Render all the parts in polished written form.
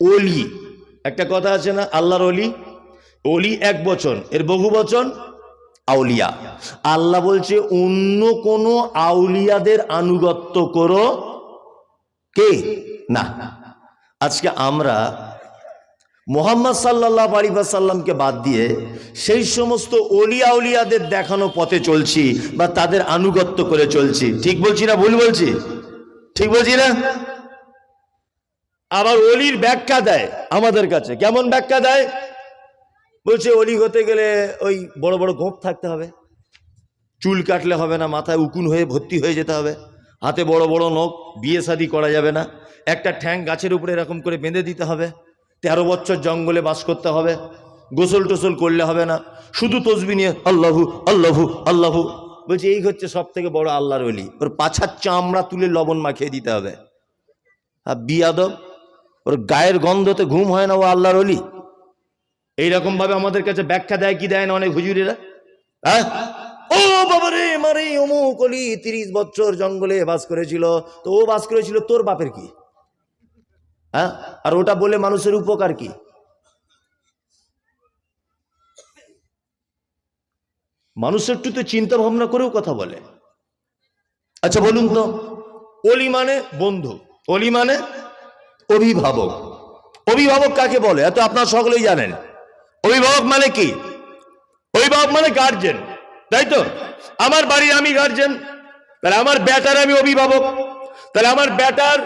অলি, একটা কথা আছে না, আল্লাহর অলি। অলি এক বচন, এর বহু বচন আউলিয়া। আল্লাহ বলছে অন্য কোন আউলিয়াদের আনুগত্য করো কে না। আজকে আমরা মুহাম্মদ সাল্লাল্লাহু আলাইহি ওয়াসাল্লামকে বাদ দিয়ে সেই সমস্ত অলি আউলিয়াদের দেখানো পথে চলছি বা তাদের আনুগত্য করে চলছি। ঠিক বলছি না ভুল বলছি? ঠিক বলছি না? আবার অলির ব্যাখ্যা দেয় আমাদের কাছে, কেমন ব্যাখ্যা দেয়? বলছে অলি হতে গেলে ওই বড় বড় গোঁফ থাকতে হবে, চুল কাটলে হবে না, মাথায় উকুন হয়ে ভর্তি হয়ে যেতে হবে, হাতে বড় বড় নখ, বিয়ে শাদী করা যাবে না, একটা ঠ্যাং গাছের উপরে এরকম করে বেঁধে দিতে হবে, 13 বছর জঙ্গলে বাস করতে হবে, গোসল টোসল করলে হবে না, শুধু তসবি নিয়ে আল্লাহু আল্লাহু আল্লাহু। বলছে এই হচ্ছে সব থেকে বড় আল্লাহর অলি। ওর পাছার চামড়া তুলে লবণ মাখিয়ে দিতে হবে। আর বিয়াদব, ওর গায়ের গন্ধতে ঘুম হয় না, ও আল্লাহর অলি। এইরকম ভাবে আমাদের কাছে ব্যাখ্যা দেয় কি দেয় না অনেক হুজুরেরা। হ্যাঁ, ও বাবা রে মারে অমুক অলি 30 বছর জঙ্গলে বাস করেছিল, তো ও বাস করেছিল, তোর বাপের কি? হ্যাঁ, আর ওটা বলে মানুষের উপকার কি? মানুষ একটু তো চিন্তা ভাবনা করেও কথা বলে। আচ্ছা বলুন তো, অলি মানে বন্ধু, অলি মানে অভিভাবক। অভিভাবক কাকে বলে এত আপনারা সকলেই জানেন। অভিভাবক মানে কি? অভিভাবক মানে গার্জেন, তাই তো? আমার বাড়ির আমি গার্জেন, তাহলে আমার বেটার আমি অভিভাবক। তাহলে আমার বেটার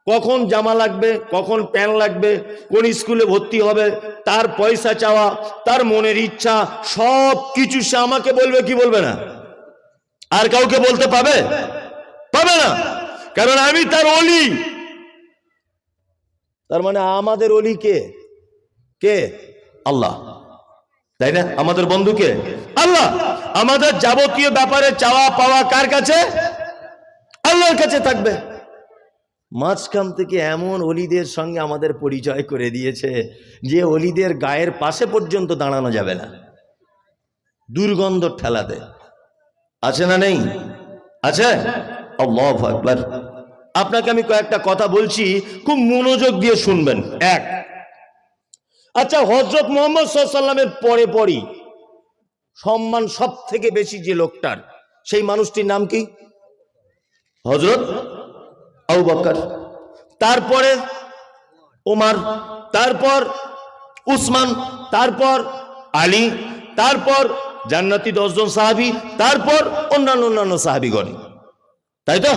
কখন জামা লাগবে, কখন প্যান্ট লাগবে, কোন স্কুলে ভর্তি হবে, তার পয়সা চাওয়া, তার মনের ইচ্ছা, সব কিছু সে আমাকে বলবে কি বলবে না? আর কাউকে বলতে পাবে? পাবে না, কারণ আমি তার অলি। তার মানে আমাদের অলি কে? কে? আল্লাহ, তাই না? আমাদের বন্ধুকে আল্লাহ। আমাদের যাবতীয় ব্যাপারে চাওয়া পাওয়া কার কাছে? আল্লাহর কাছে থাকবে। মাঝখান থেকে এমন অলিদের সঙ্গে আমাদের পরিচয় করে দিয়েছে যে অলিদের গায়ের পাশে পর্যন্ত দাঁড়ানো যাবে না, দুর্গন্ধ ঠেলাতে। আছে না নেই? আছে। আল্লাহু আকবার। আপনাকে আমি কয়েকটা কথা বলছি, খুব মনোযোগ দিয়ে শুনবেন। এক, আচ্ছা, হযরত মুহাম্মদ সাল্লাল্লাহু আলাইহি ওয়াসাল্লামের পরে পরই সম্মান সব থেকে বেশি যে লোকটার, সেই মানুষটির নাম কি? হযরত আবু বকর, তারপরে ওমর, তারপর উসমান, তারপর আলী, তারপর জান্নাতি 10 জন সাহাবী, তারপর অন্যান্য সাহাবীগণ, তাই তো?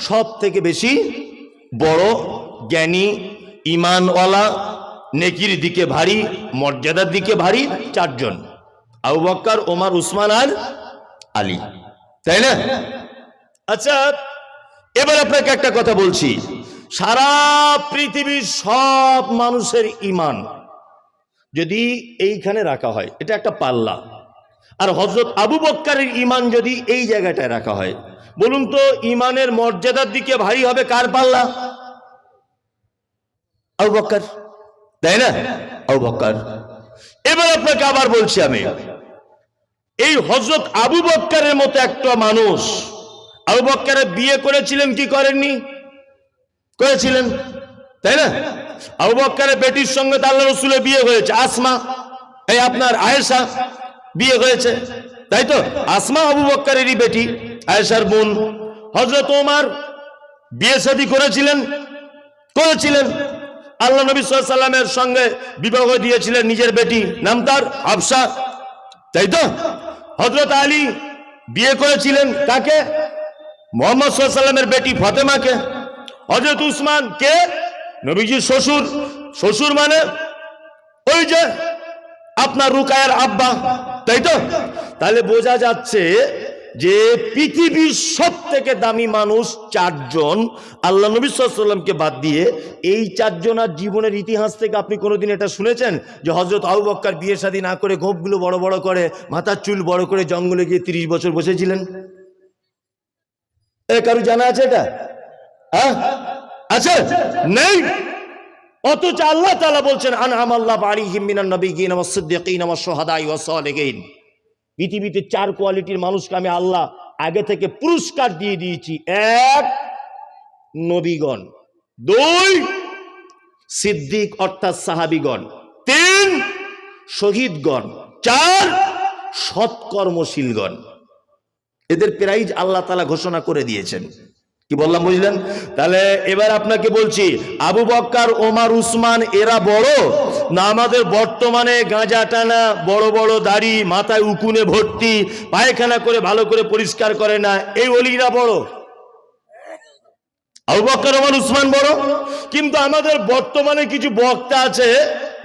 সব থেকে বেশি বড়, জ্ঞানী, ঈমানওয়ালা, নেকির দিকে ভারী, মর্যাদার দিকে ভারী 4 জন, আবু বকর, ওমর, উসমান আর আলী, তাই না? আচ্ছা, এবার আপনাকে একটা কথা বলছি, সারা পৃথিবীর সব মানুষের ঈমান যদি এইখানে রাখা হয়, এটা একটা পাল্লা, আর হযরত আবু বকরের ঈমান যদি এই জায়গাটায় রাখা হয়, বলুন তো ঈমানের মর্যাদার দিকে ভারী হবে কার পাল্লা? আবু বকর, তাই না? আবু বকর। এবার আপনাকে আবার বলছি আমি, এই হযরত আবু বকরের মতো একটা মানুষ, আবু বকর বিয়ে করেছিলেন কি করেননি? করেছিলেন, তাই না? আবু বকরের বেটির সঙ্গে আল্লাহর রাসূলের বিয়ে হয়েছে, আসমা, এই আপনার আয়েশা বিয়ে হয়েছে, তাই তো? আসমা আবু বকরেরই বেটি, আয়েশার বোন। হযরত ওমর বিয়ে শাদী করেছিলেন, করেছিলেন। আল্লাহ নবী সাল্লাল্লাহু আলাইহি ওয়াসাল্লামের সঙ্গে বিবাহ দিয়েছিলেন নিজের বেটি, নাম তার হাফসা, তাই তো? হযরত আলী বিয়ে করেছিলেন কাকে? মুহাম্মদ সাল্লাল্লাহু আলাইহি ওয়াসাল্লামের বেটি ফাতেমাকে। হযরত উসমান কে? নবীজির শ্বশুর। শ্বশুর মানে ওই যে আপনার রুকায়ার আব্বা, তাই তো? তাহলে বোঝা যাচ্ছে যে পৃথিবীর সব থেকে দামি মানুষ 4 জন, আল্লাহ নবী সাল্লাল্লাহু আলাইহি ওয়াসাল্লামকে বাদ দিয়ে। এই 4 জনের জীবনের ইতিহাস থেকে আপনি কোনোদিন এটা শুনেছেন যে হযরত আবু বকর বিয়ে শাদী না করে, গোঁফগুলো বড় বড় করে, মাথার চুল বড় করে জঙ্গলে গিয়ে 30 বছর বসেছিলেন? কারো জানা আছে এটা? হ্যাঁ, আছে? নেই। অথচ আল্লাহ তাআলা বলছেন আনআমাল্লাহু আলাইহিম মিনান নাবিয়্যিন ওয়াস সিদ্দীকিন ওয়াস শুহাদাই ওয়াস সালিহিন। পৃথিবীতে 4 কোয়ালিটির মানুষকে আমি আল্লাহ আগে থেকে পুরস্কার দিয়ে দিয়েছি। 1, নবীগণ। 2, সিদ্দিক অর্থাৎ সাহাবীগণ, 3 শহীদগণ, 4 সৎকর্মশীলগণ। এদের প্রাইজ আল্লাহ তাআলা ঘোষণা করে দিয়েছেন। কি বললাম বুঝলেন? তাহলে এবার আপনাকে বলছি, আবু বকর, ওমর, উসমান এরা বড় না আমাদের বর্তমানে গাঁজা টানা, বড় বড় দাড়ি, মাথায় উকুনে ভর্তি, পায়খানা করে ভালো করে পরিষ্কার করে না, এই ওলিরা বড়? আবু বকর, ওমর, উসমান বড়। কিন্তু আমাদের বর্তমানে কিছু বক্তা আছে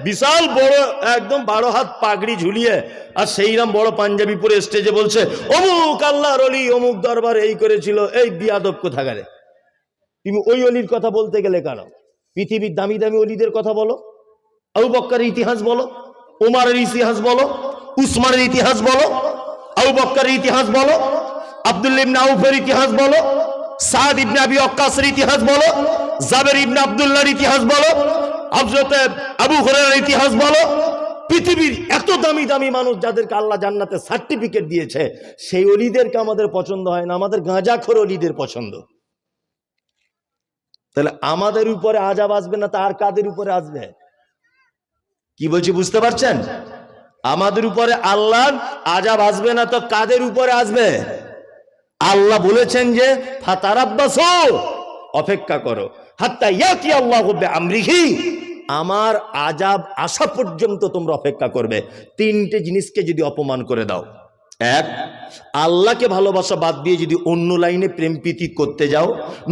বিশাল বড়, একদম 12 হাত পাগড়ি ঝুলিয়ে, আর সেইরাম বড় পাঞ্জাবি পরে স্টেজে বলছে অমুক আল্লাহর ওলি অমুক দরবার এই করেছিল। এই বিয়াদব কোথাকারে, তুমি ওই অলির কথা বলতে গেলে কেন? পৃথিবীর দামি দামি অলিদের কথা বলো, আবু বকরের ইতিহাস বলো, ওমরের ইতিহাস বলো, উসমানের ইতিহাস বলো, আবু বকরের ইতিহাস বলো, আব্দুল্লাহ ইবনে আউফের ইতিহাস বলো, সাদ ইবনে আবি ওয়াক্কাসের ইতিহাস বলো, জাবের ইবনে আব্দুল্লাহর ইতিহাস বলো, হযরত আবু হুরায়রার ইতিহাস বলো। পৃথিবীর এত দামি দামি মানুষ যাদেরকে আল্লাহ জান্নাতে সার্টিফিকেট দিয়েছে, সেই অলিদেরকে আমাদের পছন্দ হয় না, আমাদের গাঁজাখোর অলিদের পছন্দ। তাহলে আমাদের উপরে আযাব আসবে না, তার কাদের উপরে আসবে? কি বলছি বুঝতে পারছেন? আমাদের উপরে আল্লাহর আযাব আসবে না তো কাদের উপরে আসবে? আল্লাহ বলেছেন যে ফাতারাব্বাসু, অপেক্ষা করো, হাত্তা ইয়াতি আল্লাহু বিআমরিহি, আমার আযাব আসা পর্যন্ত তোমরা অপেক্ষা করবে। 3টে জিনিসকে যদি অপমান করে দাও, 1, আল্লাহকে ভালোবাসা বাদ দিয়ে যদি অন্য লাইনে প্রেম প্রীতি করতে যাও,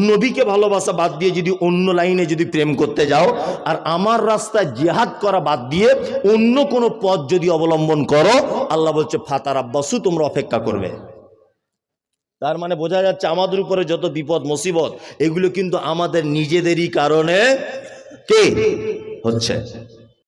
নবীকে ভালোবাসা বাদ দিয়ে যদি অন্য লাইনে যদি প্রেম করতে যাও, আর আমার রাস্তায় জিহাদ করা বাদ দিয়ে অন্য কোনো পথ যদি অবলম্বন করো, আল্লাহ বলছে ফাতারাব্বাসু, তোমরা অপেক্ষা করবে। তার মানে বোঝা যাচ্ছে আমাদের উপরে যত বিপদ মুসিবত, এগুলো কিন্তু আমাদের নিজেদেরই কারণে কে হচ্ছে।